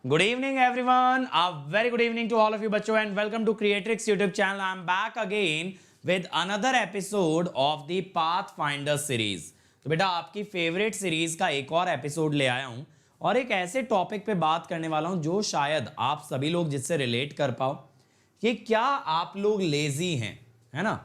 Good evening, everyone. A very good evening to all of you, बच्चों, and welcome to Creatrix YouTube channel. I'm back again with another episode of the Pathfinder series. तो बेटा आपकी favourite series का एक और episode ले आया हूं और एक ऐसे टॉपिक पे बात करने वाला हूं जो शायद आप सभी लोग जिससे रिलेट कर पाओ कि क्या आप लोग लेजी हैं, है ना।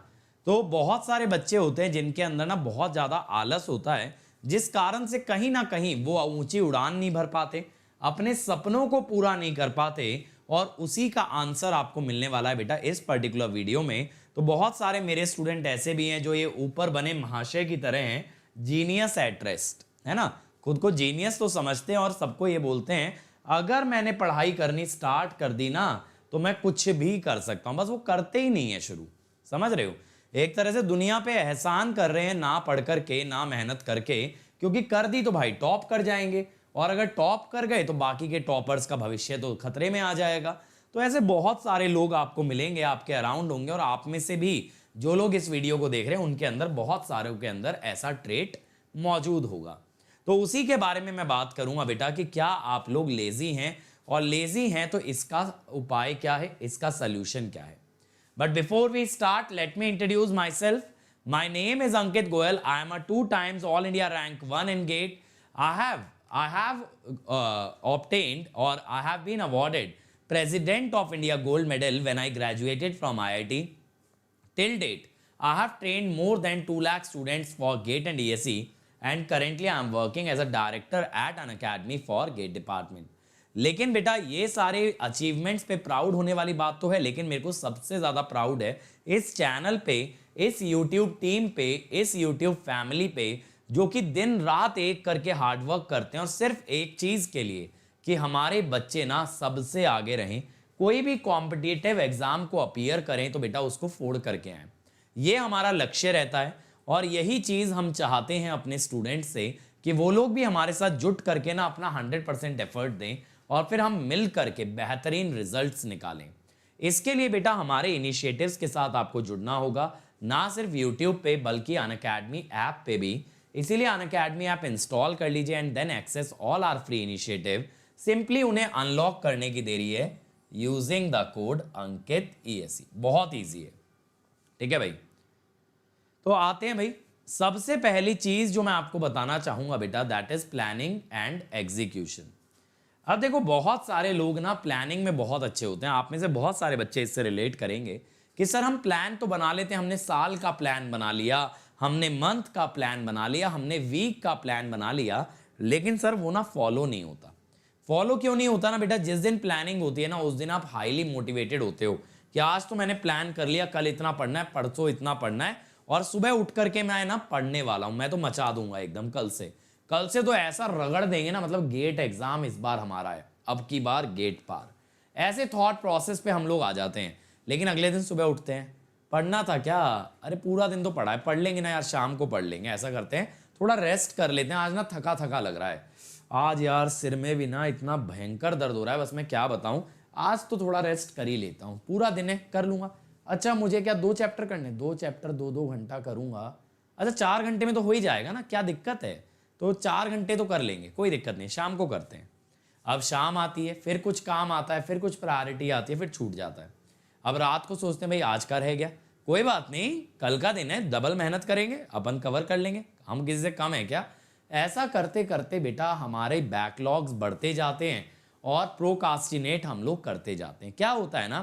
तो बहुत सारे बच्चे होते हैं जिनके अंदर ना बहुत ज़्यादा आलस होता है, जिस कारण से कहीं ना कहीं वो ऊंची उड़ान नहीं भर पाते, अपने सपनों को पूरा नहीं कर पाते। और उसी का आंसर आपको मिलने वाला है बेटा इस पर्टिकुलर वीडियो में। तो बहुत सारे मेरे स्टूडेंट ऐसे भी हैं जो ये ऊपर बने महाशय की तरह हैं, जीनियस एट रेस्ट, है ना। खुद को जीनियस तो समझते हैं और सबको ये बोलते हैं अगर मैंने पढ़ाई करनी स्टार्ट कर दी ना तो मैं कुछ भी कर सकता हूं, बस वो करते ही नहीं है शुरू। समझ रहे हो, एक तरह से दुनिया पे एहसान कर रहे हैं ना पढ़ करके ना मेहनत करके, क्योंकि कर दी तो भाई टॉप कर जाएंगे और अगर टॉप कर गए तो बाकी के टॉपर्स का भविष्य तो खतरे में आ जाएगा। तो ऐसे बहुत सारे लोग आपको मिलेंगे, आपके अराउंड होंगे, और आप में से भी जो लोग इस वीडियो को देख रहे हैं उनके अंदर बहुत सारे के अंदर ऐसा ट्रेट मौजूद होगा। तो उसी के बारे में मैं बात करूंगा बेटा कि क्या आप लोग लेजी हैं, और लेजी हैं तो इसका उपाय क्या है, इसका सोल्यूशन क्या है। But before we start let me introduce myself. My name is Ankit Goyal. I am a 2 times all India rank 1 in GATE. I have obtained or I have been awarded President of India Gold Medal when I graduated from IIT. Till date, I have trained more than 2 lakh students for GATE and ESE, and currently I am working as a director at an academy for GATE department. लेकिन बेटा ये सारे achievements पे proud होने वाली बात तो है, लेकिन मेरे को सबसे ज़्यादा प्राउड है इस चैनल पे, इस यूट्यूब टीम पे, इस यूट्यूब फैमिली पे, जो कि दिन रात एक करके हार्डवर्क करते हैं और सिर्फ एक चीज़ के लिए कि हमारे बच्चे ना सबसे आगे रहें। कोई भी कॉम्पिटिटिव एग्जाम को अपीयर करें तो बेटा उसको फोड़ करके आए, ये हमारा लक्ष्य रहता है। और यही चीज़ हम चाहते हैं अपने स्टूडेंट्स से कि वो लोग भी हमारे साथ जुट करके ना अपना 100% एफर्ट दें और फिर हम मिल करके बेहतरीन रिजल्ट्स निकालें। इसके लिए बेटा हमारे इनिशिएटिव्स के साथ आपको जुड़ना होगा, ना सिर्फ यूट्यूब पे बल्कि अनअकैडमी ऐप पे भी। इसीलिए अनअकैडमी ऐप इंस्टॉल कर लीजिए and then access all our free initiative. Simply उन्हें अनलॉक करने की देरी है using the code Ankit ESE। बहुत ईजी है, ठीक है भाई। तो आते हैं भाई, सबसे पहली चीज जो मैं आपको बताना चाहूंगा बेटा that is planning and execution. अब देखो बहुत सारे लोग ना प्लानिंग में बहुत अच्छे होते हैं, आप में से बहुत सारे बच्चे इससे रिलेट करेंगे कि सर हम प्लान तो बना लेते हैं, हमने साल का प्लान बना लिया, हमने मंथ का प्लान बना लिया, हमने वीक का प्लान बना लिया, लेकिन सर वो ना फॉलो नहीं होता। फॉलो क्यों नहीं होता ना बेटा, जिस दिन प्लानिंग होती है ना उस दिन आप हाईली मोटिवेटेड होते हो कि आज तो मैंने प्लान कर लिया, कल इतना पढ़ना है, परसों इतना पढ़ना है, और सुबह उठ करके मैं ना पढ़ने वाला हूं, मैं तो मचा दूंगा एकदम। कल से तो ऐसा रगड़ देंगे ना, मतलब गेट एग्जाम इस बार हमारा है, अब की बार गेट पार। ऐसे थॉट प्रोसेस पे हम लोग आ जाते हैं, लेकिन अगले दिन सुबह उठते हैं, पढ़ना था क्या, अरे पूरा दिन तो पढ़ा है, पढ़ लेंगे ना यार, शाम को पढ़ लेंगे। ऐसा करते हैं, थोड़ा रेस्ट कर लेते हैं, आज ना थका थका लग रहा है, आज यार सिर में भी ना इतना भयंकर दर्द हो रहा है, बस मैं क्या बताऊं, आज तो थोड़ा रेस्ट कर ही लेता हूं, पूरा दिन है कर लूंगा। अच्छा मुझे क्या 2 चैप्टर करने, 2 चैप्टर 2-2 घंटा करूंगा, अच्छा 4 घंटे में तो हो ही जाएगा ना, क्या दिक्कत है, तो 4 घंटे तो कर लेंगे, कोई दिक्कत नहीं, शाम को करते हैं। अब शाम आती है, फिर कुछ काम आता है, फिर कुछ प्रायोरिटी आती है, फिर छूट जाता है। अब रात को सोचते हैं भाई आज का रह गया, कोई बात नहीं, कल का दिन है, डबल मेहनत करेंगे, अपन कवर कर लेंगे, हम किसी से कम है क्या। ऐसा करते करते बेटा हमारे बैकलॉग्स बढ़ते जाते हैं और प्रोकास्टिनेट हम लोग करते जाते हैं। क्या होता है ना,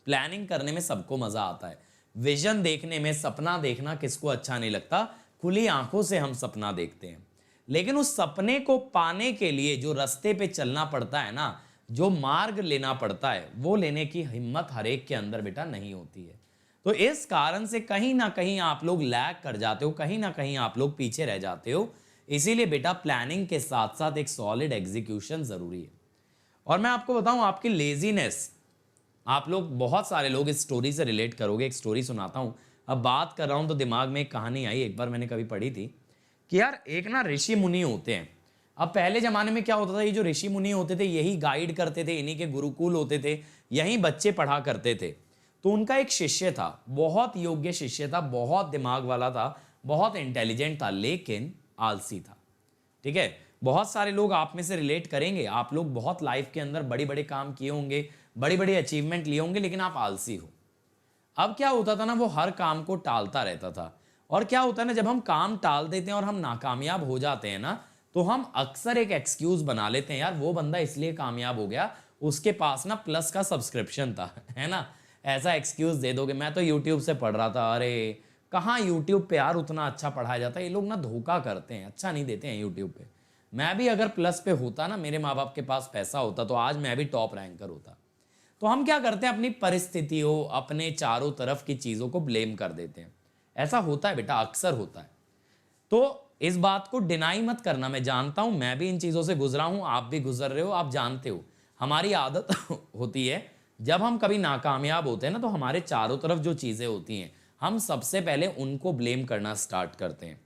प्लानिंग करने में सबको मजा आता है, विजन देखने में, सपना देखना किसको अच्छा नहीं लगता, खुली आंखों से हम सपना देखते हैं, लेकिन उस सपने को पाने के लिए जो रास्ते पे चलना पड़ता है ना, जो मार्ग लेना पड़ता है, वो लेने की हिम्मत हर एक के अंदर बेटा नहीं होती है। तो इस कारण से कहीं ना कहीं आप लोग लैग कर जाते हो, कहीं ना कहीं आप लोग पीछे रह जाते हो। इसीलिए बेटा प्लानिंग के साथ साथ एक सॉलिड एग्जीक्यूशन जरूरी है। और मैं आपको बताऊं, आपकी लेजीनेस, आप लोग बहुत सारे लोग इस स्टोरी से रिलेट करोगे। एक स्टोरी सुनाता हूं, अब बात कर रहा हूं तो दिमाग में एक कहानी आई, एक बार मैंने कभी पढ़ी थी कि यार एक ना ऋषि मुनि होते हैं। अब पहले जमाने में क्या होता था, ये जो ऋषि मुनि होते थे यही गाइड करते थे, इन्हीं के गुरुकुल होते थे, यही बच्चे पढ़ा करते थे। तो उनका एक शिष्य था, बहुत योग्य शिष्य था, बहुत दिमाग वाला था, बहुत इंटेलिजेंट था, लेकिन आलसी था, ठीक है। बहुत सारे लोग आप में से रिलेट करेंगे, आप लोग बहुत लाइफ के अंदर बड़े बड़े काम किए होंगे, बड़ी बड़ी अचीवमेंट लिए होंगे, लेकिन आप आलसी हो। अब क्या होता था ना, वो हर काम को टालता रहता था। और क्या होता है ना, जब हम काम टाल देते हैं और हम नाकामयाब हो जाते हैं ना, तो हम अक्सर एक एक्सक्यूज बना लेते हैं, यार वो बंदा इसलिए कामयाब हो गया, उसके पास ना प्लस का सब्सक्रिप्शन था, है ना। ऐसा एक्सक्यूज दे दोगे, मैं तो यूट्यूब से पढ़ रहा था। अरे कहाँ यूट्यूब पे यार उतना अच्छा पढ़ाया जाता है, ये लोग ना धोखा करते हैं, अच्छा नहीं देते हैं यूट्यूब पे। मैं भी अगर प्लस पे होता ना, मेरे माँ बाप के पास पैसा होता, तो आज मैं भी टॉप रैंकर होता। तो हम क्या करते हैं, अपनी परिस्थितियों, अपने चारों तरफ की चीज़ों को ब्लेम कर देते हैं। ऐसा होता है बेटा, अक्सर होता है। तो इस बात को डिनाई मत करना, मैं जानता हूं, मैं भी इन चीज़ों से गुजरा हूं, आप भी गुजर रहे हो, आप जानते हो। हमारी आदत होती है, जब हम कभी नाकामयाब होते हैं ना, तो हमारे चारों तरफ जो चीज़ें होती हैं, हम सबसे पहले उनको ब्लेम करना स्टार्ट करते हैं।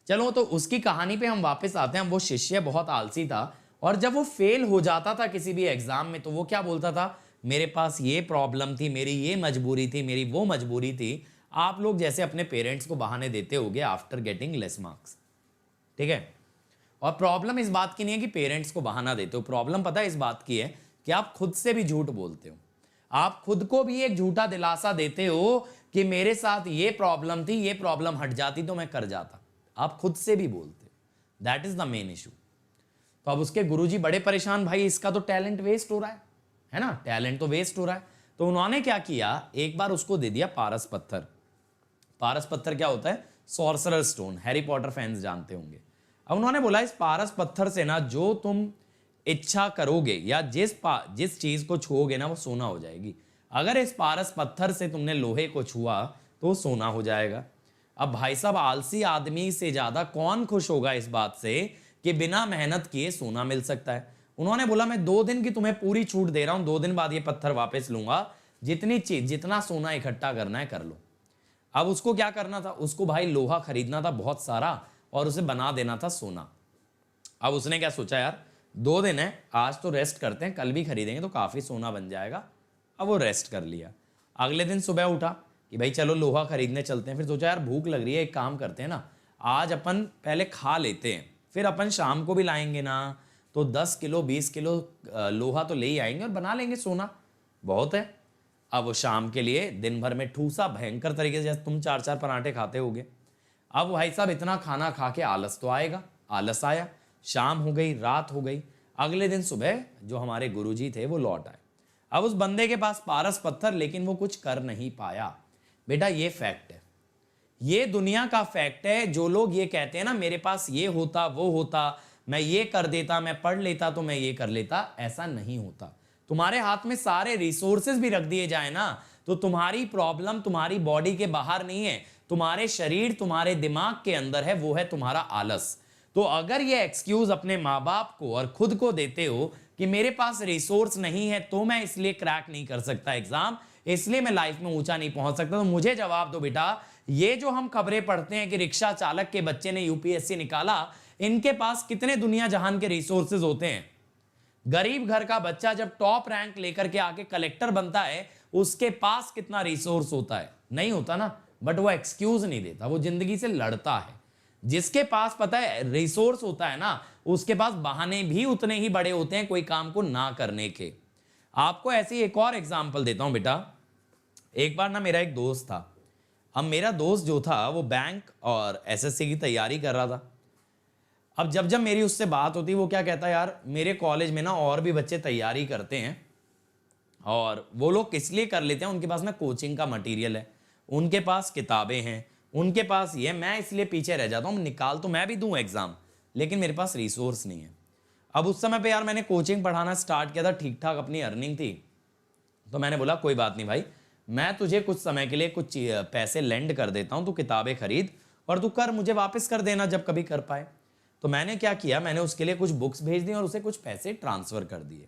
चलो तो उसकी कहानी पे हम वापस आते हैं। वो शिष्य बहुत आलसी था, और जब वो फेल हो जाता था किसी भी एग्जाम में, तो वो क्या बोलता था, मेरे पास ये प्रॉब्लम थी, मेरी ये मजबूरी थी, मेरी वो मजबूरी थी। आप लोग जैसे अपने पेरेंट्स को बहाने देते होगे आफ्टर गेटिंग लेस मार्क्स, ठीक है। और प्रॉब्लम इस बात की नहीं है कि पेरेंट्स को बहाना देते हो, प्रॉब्लम पता है इस बात की है कि आप खुद से भी झूठ बोलते हो। आप खुद को भी एक झूठा दिलासा देते हो कि मेरे साथ ये प्रॉब्लम थी, ये प्रॉब्लम हट जाती तो मैं कर जाता। आप खुद से भी बोलते हो, that is the main issue. तो अब उसके गुरुजी बड़े परेशान, भाई इसका तो टैलेंट वेस्ट हो रहा है ना, टैलेंट तो वेस्ट हो रहा है। तो उन्होंने क्या किया, एक बार उसको दे दिया पारस पत्थर। पारस पत्थर क्या होता है, sorcerer stone, Harry Potter fans जानते होंगे। अब उन्होंने बोला इस पारस पत्थर से ना जो तुम इच्छा करोगे या जिस चीज को छुओगे ना, वो सोना हो जाएगी। अगर इस पारस पत्थर से तुमने लोहे को छुआ तो सोना हो जाएगा। अब भाई साहब, आलसी आदमी से ज्यादा कौन खुश होगा इस बात से कि बिना मेहनत किए सोना मिल सकता है। उन्होंने बोला मैं 2 दिन की तुम्हें पूरी छूट दे रहा हूं, 2 दिन बाद ये पत्थर वापस लूंगा, जितना सोना इकट्ठा करना है कर लो। अब उसको क्या करना था, उसको भाई लोहा खरीदना था बहुत सारा, और उसे बना देना था सोना। अब उसने क्या सोचा, यार 2 दिन है, आज तो रेस्ट करते हैं, कल भी खरीदेंगे तो काफी सोना बन जाएगा। अब वो रेस्ट कर लिया। अगले दिन सुबह उठा कि भाई चलो लोहा खरीदने चलते हैं। फिर सोचा यार भूख लग रही है, एक काम करते हैं ना, आज अपन पहले खा लेते हैं, फिर अपन शाम को भी लाएंगे ना, तो 10 किलो 20 किलो लोहा तो ले ही आएंगे और बना लेंगे सोना, बहुत है। अब वो शाम के लिए दिन भर में ठूसा भयंकर तरीके से, जैसे तुम 4-4 पराठे खाते होगे। अब भाई साहब इतना खाना खा के आलस तो आएगा, आलस आया, शाम हो गई, रात हो गई। अगले दिन सुबह जो हमारे गुरुजी थे वो लौट आए। अब उस बंदे के पास पारस पत्थर, लेकिन वो कुछ कर नहीं पाया। बेटा ये फैक्ट है, ये दुनिया का फैक्ट है। जो लोग ये कहते हैं ना मेरे पास ये होता वो होता, मैं ये कर देता, मैं पढ़ लेता तो मैं ये कर लेता, ऐसा नहीं होता। तुम्हारे हाथ में सारे रिसोर्सेज भी रख दिए जाए ना, तो तुम्हारी प्रॉब्लम तुम्हारी बॉडी के बाहर नहीं है, तुम्हारे शरीर तुम्हारे दिमाग के अंदर है, वो है तुम्हारा आलस। तो अगर ये एक्सक्यूज अपने माँ बाप को और खुद को देते हो कि मेरे पास रिसोर्स नहीं है तो मैं इसलिए क्रैक नहीं कर सकता एग्जाम, इसलिए मैं लाइफ में ऊंचा नहीं पहुंच सकता, तो मुझे जवाब दो बेटा, ये जो हम खबरें पढ़ते हैं कि रिक्शा चालक के बच्चे ने यूपीएससी निकाला, इनके पास कितने दुनिया जहान के रिसोर्सेज होते हैं। गरीब घर का बच्चा जब टॉप रैंक लेकर के आके कलेक्टर बनता है, उसके पास कितना रिसोर्स होता है, नहीं होता ना। बट वो एक्सक्यूज नहीं देता, वो जिंदगी से लड़ता है। जिसके पास पता है रिसोर्स होता है ना, उसके पास बहाने भी उतने ही बड़े होते हैं कोई काम को ना करने के। आपको ऐसी एक और एग्जांपल देता हूं बेटा। एक बार ना मेरा एक दोस्त था। अब मेरा दोस्त जो था वो बैंक और एसएससी की तैयारी कर रहा था। अब जब जब मेरी उससे बात होती, वो क्या कहता है, यार मेरे कॉलेज में ना और भी बच्चे तैयारी करते हैं, और वो लोग किस लिए कर लेते हैं, उनके पास ना कोचिंग का मटेरियल है, उनके पास किताबें हैं, उनके पास ये, मैं इसलिए पीछे रह जाता हूँ, निकाल तो मैं भी दूं एग्जाम, लेकिन मेरे पास रिसोर्स नहीं है। अब उस समय पे यार मैंने कोचिंग पढ़ाना स्टार्ट किया था, ठीक ठाक अपनी अर्निंग थी, तो मैंने बोला कोई बात नहीं भाई, मैं तुझे कुछ समय के लिए कुछ पैसे लेंड कर देता हूँ, तू किताबें खरीद और तू कर, मुझे वापस कर देना जब कभी कर पाए। तो मैंने क्या किया, मैंने उसके लिए कुछ बुक्स भेज दी और उसे कुछ पैसे ट्रांसफर कर दिए।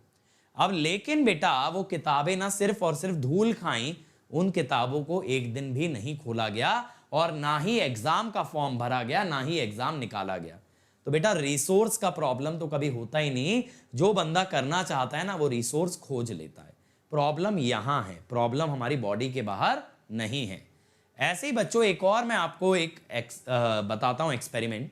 अब लेकिन बेटा वो किताबें ना सिर्फ और सिर्फ धूल खाई, उन किताबों को एक दिन भी नहीं खोला गया, और ना ही एग्जाम का फॉर्म भरा गया, ना ही एग्जाम निकाला गया। तो बेटा रिसोर्स का प्रॉब्लम तो कभी होता ही नहीं, जो बंदा करना चाहता है ना वो रिसोर्स खोज लेता है। प्रॉब्लम यहां है, प्रॉब्लम हमारी बॉडी के बाहर नहीं है। ऐसे ही बच्चों एक और मैं आपको एक बताता हूं एक्सपेरिमेंट।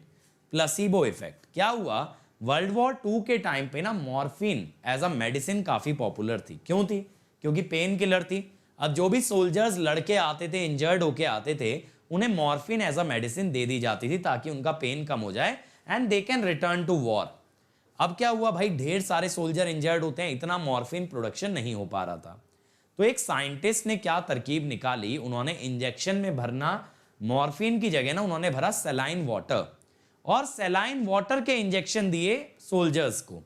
Placebo effect. क्या हुआ, वर्ल्ड वॉर 2 के टाइम पे ना मॉर्फिन एज अ मेडिसिन काफी पॉपुलर थी। क्यों थी? क्योंकि पेन किलर थी। अब जो भी सोल्जर्स लड़के आते थे, इंजर्ड होके आते थे, उन्हें मॉर्फिन एज अ मेडिसिन दे दी जाती थी ताकि उनका पेन कम हो जाए and they can return to war. अब क्या हुआ भाई, ढेर सारे सोल्जर इंजर्ड होते हैं, इतना मॉर्फिन प्रोडक्शन नहीं हो पा रहा था। तो एक साइंटिस्ट ने क्या तरकीब निकाली, उन्होंने इंजेक्शन में भरना मॉर्फिन की जगह ना उन्होंने भरा सेलाइन वाटर, और सेलाइन वाटर के इंजेक्शन दिए सोल्जर्स को।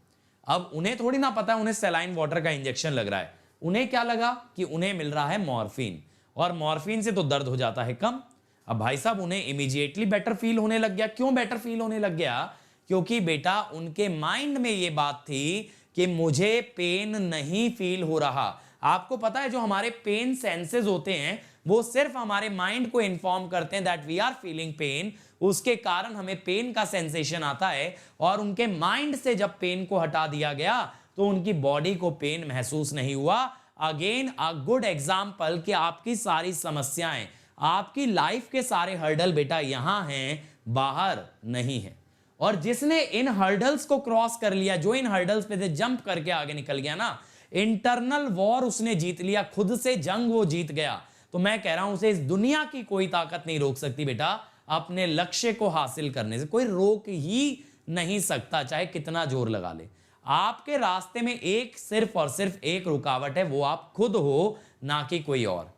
अब उन्हें थोड़ी ना पता है उन्हें सेलाइन वाटर का इंजेक्शन लग रहा है, उन्हें क्या लगा कि उन्हें मिल रहा है मॉर्फिन, और मॉर्फिन से तो दर्द हो जाता है कम। अब भाई साहब उन्हें इमीडिएटली बेटर फील होने लग गया। क्यों बेटर फील होने लग गया? क्योंकि बेटा उनके माइंड में ये बात थी कि मुझे पेन नहीं फील हो रहा। आपको पता है जो हमारे पेन सेंसेस होते हैं वो सिर्फ हमारे माइंड को इन्फॉर्म करते हैं that we are feeling pain, उसके कारण हमें पेन का सेंसेशन आता है, और उनके माइंड से जब पेन को हटा दिया गया तो उनकी बॉडी को पेन महसूस नहीं हुआ। अगेन अ गुड एग्जाम्पल कि आपकी सारी समस्याएं, आपकी लाइफ के सारे हर्डल बेटा यहां हैं, बाहर नहीं है। और जिसने इन हर्डल्स को क्रॉस कर लिया, जो इन हर्डल्स पे से जंप करके आगे निकल गया ना, इंटरनल वॉर उसने जीत लिया, खुद से जंग वो जीत गया। तो मैं कह रहा हूं उसे इस दुनिया की कोई ताकत नहीं रोक सकती बेटा अपने लक्ष्य को हासिल करने से, कोई रोक ही नहीं सकता चाहे कितना जोर लगा ले। आपके रास्ते में एक सिर्फ और सिर्फ एक रुकावट है, वो आप खुद हो, ना कि कोई और।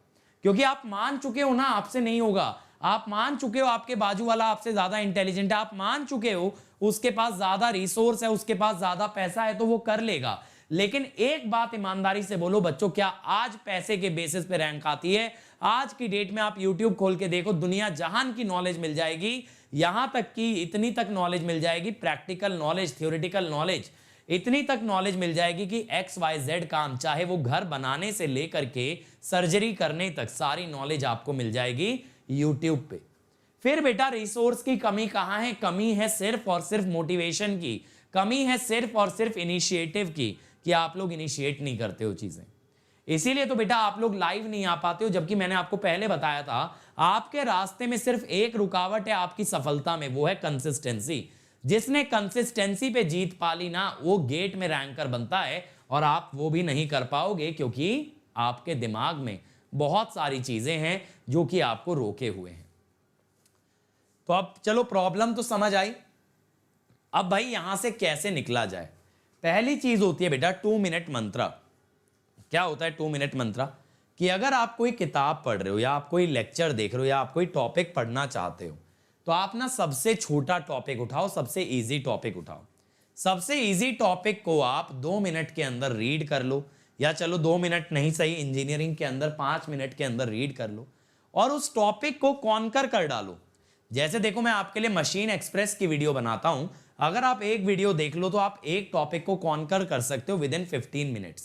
क्योंकि आप मान चुके हो ना आपसे नहीं होगा, आप मान चुके हो आपके बाजू वाला आपसे ज्यादा इंटेलिजेंट है, आप मान चुके हो उसके पास ज्यादा रिसोर्स है, उसके पास ज्यादा पैसा है, तो वो कर लेगा। लेकिन एक बात ईमानदारी से बोलो बच्चों, क्या आज पैसे के बेसिस पे रैंक आती है? आज की डेट में आप YouTube खोल के देखो, दुनिया जहान की नॉलेज मिल जाएगी, यहां तक कि इतनी तक नॉलेज मिल जाएगी, प्रैक्टिकल नॉलेज, थ्योरेटिकल नॉलेज, इतनी तक नॉलेज मिल जाएगी कि XYZ काम, चाहे वो घर बनाने से लेकर के सर्जरी करने तक, सारी नॉलेज आपको मिल जाएगी YouTube पे। फिर बेटा रिसोर्स की कमी कहां है? कमी है सिर्फ और सिर्फ मोटिवेशन की, कमी है सिर्फ और सिर्फ इनिशिएटिव की, कि आप लोग इनिशिएट नहीं करते हो चीजें। इसीलिए तो बेटा आप लोग लाइव नहीं आ पाते हो, जबकि मैंने आपको पहले बताया था आपके रास्ते में सिर्फ एक रुकावट है आपकी सफलता में, वो है कंसिस्टेंसी। जिसने कंसिस्टेंसी पे जीत पा ली ना, वो गेट में रैंकर बनता है, और आप वो भी नहीं कर पाओगे क्योंकि आपके दिमाग में बहुत सारी चीजें हैं जो कि आपको रोके हुए हैं। तो अब चलो प्रॉब्लम तो समझ आई, अब भाई यहां से कैसे निकला जाए? पहली चीज होती है बेटा 2 मिनट मंत्रा। क्या होता है 2 मिनट मंत्रा? कि अगर आप कोई किताब पढ़ रहे हो, या आप कोई लेक्चर देख रहे हो, या आप कोई टॉपिक पढ़ना चाहते हो, तो आप ना सबसे छोटा टॉपिक उठाओ, सबसे इजी टॉपिक उठाओ। सबसे इजी टॉपिक को आप 2 मिनट के अंदर रीड कर लो, या चलो 2 मिनट नहीं सही, इंजीनियरिंग के अंदर 5 मिनट के अंदर रीड कर लो, और उस टॉपिक को कॉन्कर कर डालो। जैसे देखो मैं आपके लिए मशीन एक्सप्रेस की वीडियो बनाता हूं, अगर आप एक वीडियो देख लो तो आप एक टॉपिक को कॉन्कर कर सकते हो विद इन 15 मिनट्स।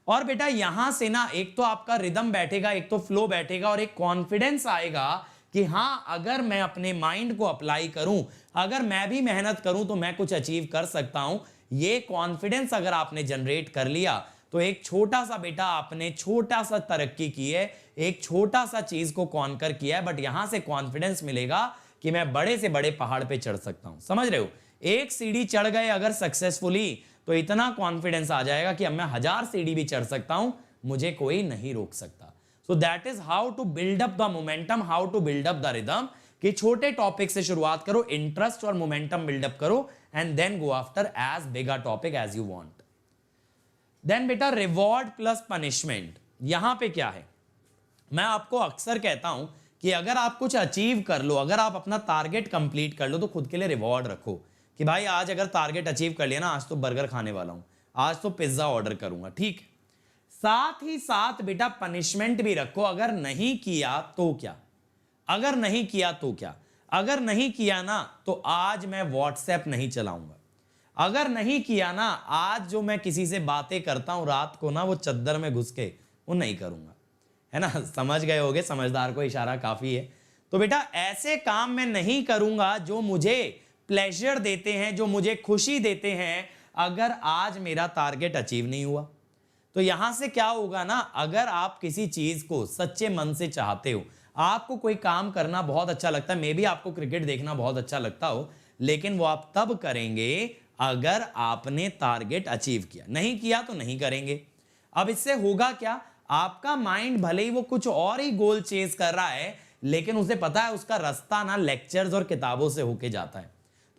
और बेटा यहां से ना एक तो आपका रिदम बैठेगा, एक तो फ्लो बैठेगा, और एक कॉन्फिडेंस आएगा कि हां अगर मैं अपने माइंड को अप्लाई करूं, अगर मैं भी मेहनत करूं तो मैं कुछ अचीव कर सकता हूं। ये कॉन्फिडेंस अगर आपने जनरेट कर लिया तो एक छोटा सा बेटा आपने छोटा सा तरक्की की है, एक छोटा सा चीज को कॉन्कर किया है, बट यहां से कॉन्फिडेंस मिलेगा कि मैं बड़े से बड़े पहाड़ पे चढ़ सकता हूं। समझ रहे हो? एक सीढ़ी चढ़ गए अगर सक्सेसफुली, तो इतना कॉन्फिडेंस आ जाएगा कि अब मैं 1000 सीढ़ी भी चढ़ सकता हूं, मुझे कोई नहीं रोक सकता। So that is how to build up the momentum, how to build up the rhythm, कि छोटे टॉपिक से शुरुआत करो, इंटरेस्ट और मोमेंटम बिल्डअप करो, and then go after as big a topic as you want. Then बेटा reward plus punishment, यहां पे क्या है? मैं आपको अक्सर कहता हूं कि अगर आप कुछ अचीव कर लो, अगर आप अपना टारगेट कंप्लीट कर लो, तो खुद के लिए रिवॉर्ड रखो कि भाई आज अगर टारगेट अचीव कर लिया ना, आज तो बर्गर खाने वाला हूं, आज तो पिज्जा ऑर्डर करूंगा, ठीक। साथ ही साथ बेटा पनिशमेंट भी रखो, अगर नहीं किया तो क्या, अगर नहीं किया तो क्या, अगर नहीं किया ना तो आज मैं व्हाट्सएप नहीं चलाऊंगा, अगर नहीं किया ना आज जो मैं किसी से बातें करता हूं रात को ना, वो चद्दर में घुस के वो नहीं करूंगा, है ना। समझ गए होगे, समझदार को इशारा काफी है। तो बेटा ऐसे काम मैं नहीं करूंगा जो मुझे प्लेजर देते हैं, जो मुझे खुशी देते हैं, अगर आज मेरा टारगेट अचीव नहीं हुआ। तो यहां से क्या होगा ना, अगर आप किसी चीज को सच्चे मन से चाहते हो, आपको कोई काम करना बहुत अच्छा लगता है, मे बी आपको क्रिकेट देखना बहुत अच्छा लगता हो, लेकिन वो आप तब करेंगे अगर आपने टारगेट अचीव किया, नहीं किया तो नहीं करेंगे। अब इससे होगा क्या, आपका माइंड भले ही वो कुछ और ही गोल चेज कर रहा है, लेकिन उसे पता है उसका रास्ता ना लेक्चर्स और किताबों से होके जाता है,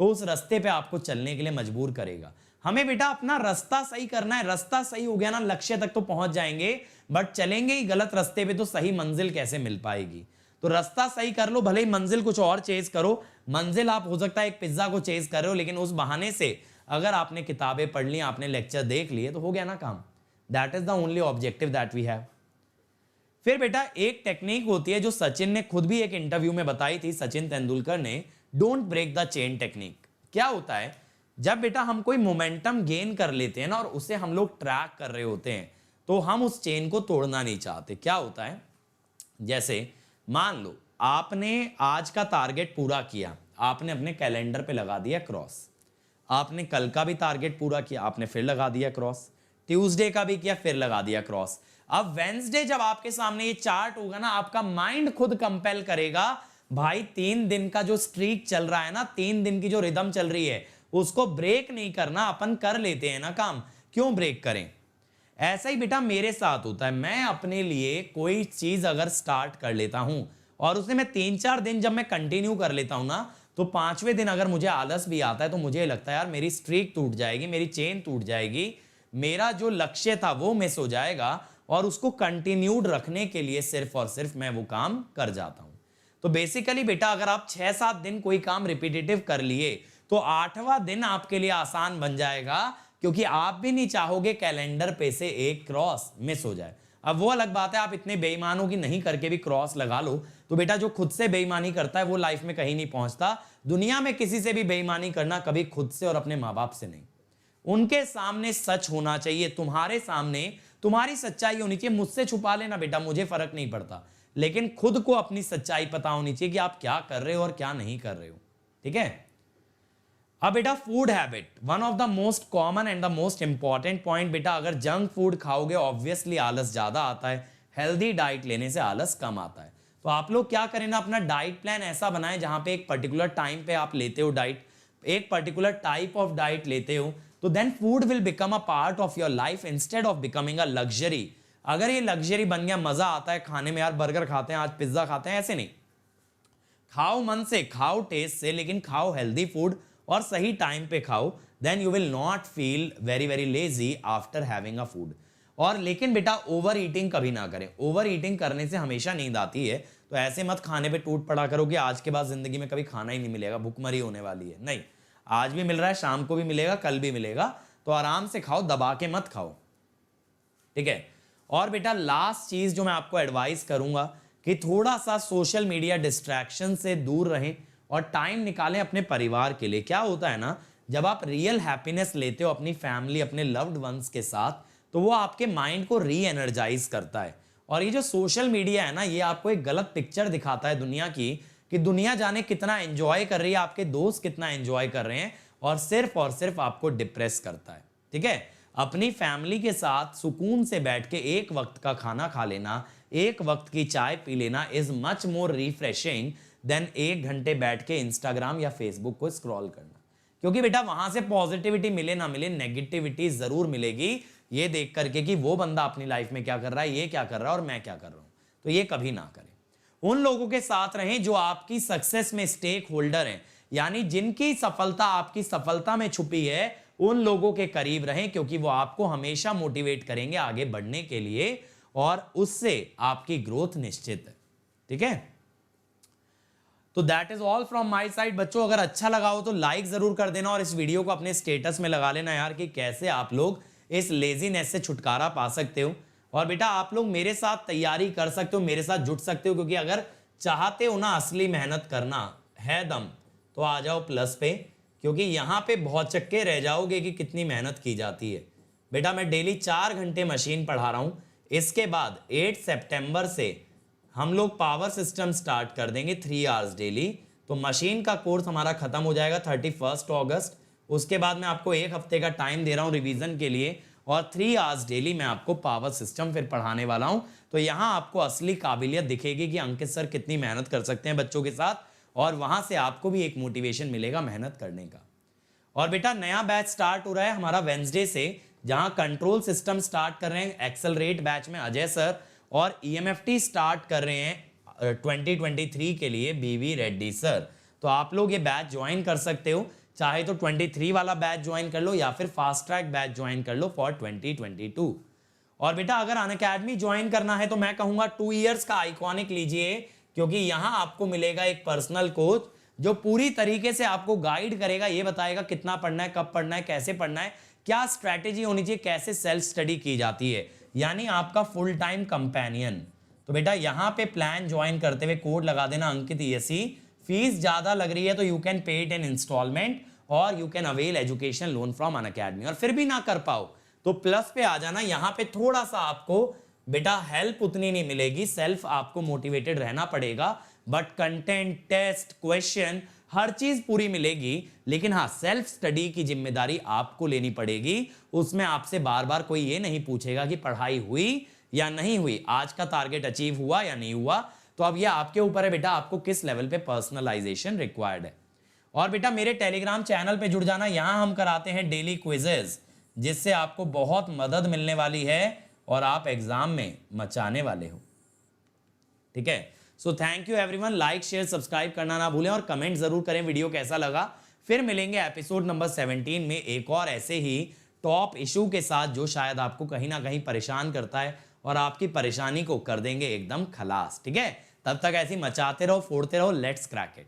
तो उस रास्ते पे आपको चलने के लिए मजबूर करेगा। हमें बेटा अपना रास्ता सही करना है, रास्ता सही हो गया ना लक्ष्य तक तो पहुंच जाएंगे, बट चलेंगे ही गलत रास्ते पे तो सही मंजिल कैसे मिल पाएगी। तो रास्ता सही कर लो, भले ही मंजिल कुछ और चेज करो। मंजिल आप हो सकता है एक पिज्जा को चेज कर रहे हो, लेकिन उस बहाने से अगर आपने किताबें पढ़ ली, आपने लेक्चर देख लिए, तो हो गया ना काम। That is the only objective that we have. फिर बेटा एक टेक्निक होती है जो सचिन ने खुद भी एक इंटरव्यू में बताई थी, सचिन तेंदुलकर ने, don't break the chain technique. क्या होता है, जब बेटा हम कोई मोमेंटम गेन कर लेते हैं ना और उसे हम लोग ट्रैक कर रहे होते हैं, तो हम उस चेन को तोड़ना नहीं चाहते। क्या होता है, जैसे मान लो आपने आज का टारगेट पूरा किया, आपने अपने कैलेंडर पे लगा दिया क्रॉस। आपने कल का भी टारगेट पूरा किया, आपने फिर लगा दिया क्रॉस। ट्यूसडे का भी किया, फिर लगा दिया क्रॉस। अब वेंसडे जब आपके सामने ये चार्ट होगा ना, आपका माइंड खुद कंपेल करेगा, भाई 3 दिन का जो स्ट्रीक चल रहा है ना, 3 दिन की जो रिदम चल रही है, उसको ब्रेक नहीं करना, अपन कर लेते हैं ना काम, क्यों ब्रेक करें। ऐसा ही बेटा मेरे साथ होता है, मैं अपने लिए कोई चीज अगर स्टार्ट कर लेता हूं और उसे मैं 3-4 दिन जब मैं कंटिन्यू कर लेता हूं ना, तो 5वें दिन अगर मुझे आलस भी आता है तो मुझे लगता है यार मेरी स्ट्रीक टूट जाएगी, मेरी चेन टूट जाएगी, मेरा जो लक्ष्य था वो मिस हो जाएगा, और उसको कंटिन्यूड रखने के लिए सिर्फ और सिर्फ मैं वो काम कर जाता हूं। तो बेसिकली बेटा अगर आप 6-7 दिन कोई काम रिपीटेटिव कर लिए, तो 8वां दिन आपके लिए आसान बन जाएगा, क्योंकि आप भी नहीं चाहोगे कैलेंडर पे से एक क्रॉस मिस हो जाए। अब वो अलग बात है, आप इतने बेईमानों की नहीं करके भी क्रॉस लगा लो, तो बेटा जो खुद से बेईमानी करता है वो लाइफ में कहीं नहीं पहुंचता। दुनिया में किसी से भी बेईमानी करना, कभी खुद से और अपने माँ बाप से नहीं। उनके सामने सच होना चाहिए, तुम्हारे सामने तुम्हारी सच्चाई होनी चाहिए। मुझसे छुपा लेना बेटा, मुझे फर्क नहीं पड़ता, लेकिन खुद को अपनी सच्चाई पता होनी चाहिए कि आप क्या कर रहे हो और क्या नहीं कर रहे हो। ठीक है। अब बेटा food habit, one of the most common and the most important point. बेटा अगर जंक फूड खाओगे, ऑब्वियसली आलस ज्यादा आता है, हेल्दी डाइट लेने से आलस कम आता है। तो आप लोग क्या करें ना, अपना डाइट प्लान ऐसा बनाएं जहां पे एक पर्टिकुलर टाइम पे आप लेते हो डाइट, एक पर्टिकुलर टाइप ऑफ डाइट लेते हो, तो then food will become a part of your life instead of becoming a luxury. अगर ये लग्जरी बन गया, मजा आता है खाने में, यार बर्गर खाते हैं, आज पिज्जा खाते हैं, ऐसे नहीं। खाओ मन से, खाओ टेस्ट से, लेकिन खाओ हेल्दी फूड और सही टाइम पे खाओ, then you will not feel very very lazy after having a food. और लेकिन बेटा ओवर ईटिंग कभी ना करें, ओवर ईटिंग करने से हमेशा नींद आती है। तो ऐसे मत खाने पे टूट पड़ा करो कि आज के बाद जिंदगी में कभी खाना ही नहीं मिलेगा, भूखमरी होने वाली है। नहीं, आज भी मिल रहा है, शाम को भी मिलेगा, कल भी मिलेगा, तो आराम से खाओ, दबा के मत खाओ। ठीक है। और बेटा लास्ट चीज जो मैं आपको एडवाइस करूंगा कि थोड़ा सा सोशल मीडिया डिस्ट्रैक्शन से दूर रहें और टाइम निकालें अपने परिवार के लिए। क्या होता है ना, जब आप रियल हैप्पीनेस लेते हो अपनी फैमिली, अपने लव्ड वंस के साथ, तो वो आपके माइंड को री एनर्जाइज करता है। और ये जो सोशल मीडिया है ना, ये आपको एक गलत पिक्चर दिखाता है दुनिया की, कि दुनिया जाने कितना एंजॉय कर रही है, आपके दोस्त कितना एंजॉय कर रहे हैं, और सिर्फ आपको डिप्रेस करता है। ठीक है। अपनी फैमिली के साथ सुकून से बैठ के एक वक्त का खाना खा लेना, एक वक्त की चाय पी लेना is much more refreshing than 1 घंटे बैठ के इंस्टाग्राम या फेसबुक को स्क्रॉल करना। क्योंकि बेटा वहां से पॉजिटिविटी मिले ना मिले, नेगेटिविटी जरूर मिलेगी, ये देख करके कि वो बंदा अपनी लाइफ में क्या कर रहा है, ये क्या कर रहा है और मैं क्या कर रहा हूं। तो ये कभी ना करें। उन लोगों के साथ रहें जो आपकी सक्सेस में स्टेक होल्डर हैं, यानी जिनकी सफलता आपकी सफलता में छुपी है, उन लोगों के करीब रहें, क्योंकि वो आपको हमेशा मोटिवेट करेंगे आगे बढ़ने के लिए, और उससे आपकी ग्रोथ निश्चित है। ठीक है। तो that is all from my side बच्चों। अगर अच्छा लगा हो तो लाइक जरूर कर देना, और इस वीडियो को अपने स्टेटस में लगा लेना यार, कि कैसे आप लोग इस लेजीनेस से छुटकारा पा सकते हो। और बेटा आप लोग मेरे साथ तैयारी कर सकते हो, मेरे साथ जुट सकते हो, क्योंकि अगर चाहते हो ना असली मेहनत करना है दम, तो आ जाओ प्लस पे, क्योंकि यहाँ पे बहुत चक्के रह जाओगे कि कितनी मेहनत की जाती है। बेटा मैं डेली 4 घंटे मशीन पढ़ा रहा हूँ। इसके बाद 8 सितंबर से हम लोग पावर सिस्टम स्टार्ट कर देंगे 3 आवर्स डेली। तो मशीन का कोर्स हमारा खत्म हो जाएगा 31 अगस्त। उसके बाद मैं आपको 1 हफ्ते का टाइम दे रहा हूँ रिवीजन के लिए, और 3 आवर्स डेली मैं आपको पावर सिस्टम फिर पढ़ाने वाला हूँ। तो यहाँ आपको असली काबिलियत दिखेगी कि अंकित सर कितनी मेहनत कर सकते हैं बच्चों के साथ, और वहां से आपको भी एक मोटिवेशन मिलेगा मेहनत करने का। और बेटा नया बैच स्टार्ट हो रहा है हमारा वेंसडे से, जहां कंट्रोल सिस्टम स्टार्ट कर रहे हैं एक्सेलरेट बैच में अजय सर, और ईएमएफटी स्टार्ट कर रहे हैं 2023 के लिए बीवी रेड्डी सर। तो आप लोग ये बैच ज्वाइन कर सकते हो, चाहे तो 23 वाला बैच ज्वाइन कर लो या फिर फास्ट ट्रैक बैच ज्वाइन कर लो फॉर 2022। और बेटा अगर अनअकैडमी ज्वाइन करना है तो मैं कहूंगा 2 इयर्स का आइकॉनिक लीजिए, क्योंकि यहां आपको मिलेगा एक पर्सनल कोच जो पूरी तरीके से आपको गाइड करेगा, ये बताएगा कितना पढ़ना है, कब पढ़ना है, कैसे पढ़ना है, क्या स्ट्रैटेजी होनी चाहिए, कैसे सेल्फ स्टडी की जाती है, यानी आपका फुल टाइम कंपेनियन। तो बेटा यहां पे प्लान ज्वाइन करते हुए कोड लगा देना अंकित ESE। फीस ज्यादा लग रही है तो you can pay it in installment और you can avail education loan from Unacademy. और फिर भी ना कर पाओ तो प्लस पे आ जाना, यहां पे थोड़ा सा आपको बेटा हेल्प उतनी नहीं मिलेगी, सेल्फ आपको मोटिवेटेड रहना पड़ेगा, बट कंटेंट, टेस्ट, क्वेश्चन हर चीज पूरी मिलेगी। लेकिन हाँ, सेल्फ स्टडी की जिम्मेदारी आपको लेनी पड़ेगी। उसमें आपसे बार बार कोई ये नहीं पूछेगा कि पढ़ाई हुई या नहीं हुई, आज का टारगेट अचीव हुआ या नहीं हुआ। तो अब ये आपके ऊपर है बेटा, आपको किस लेवल पे पर्सनलाइजेशन रिक्वायर्ड है। और बेटा मेरे टेलीग्राम चैनल पे जुड़ जाना, यहां हम कराते हैं डेली क्विजेज, जिससे आपको बहुत मदद मिलने वाली है और आप एग्जाम में मचाने वाले हो। ठीक है, so thank you everyone. Like share subscribe करना ना भूलें और कमेंट जरूर करें वीडियो कैसा लगा। फिर मिलेंगे एपिसोड नंबर 17 में एक और ऐसे ही टॉप इशू के साथ, जो शायद आपको कहीं ना कहीं परेशान करता है और आपकी परेशानी को कर देंगे एकदम खलास। ठीक है, तब तक ऐसे मचाते रहो, फोड़ते रहो। Let's crack it.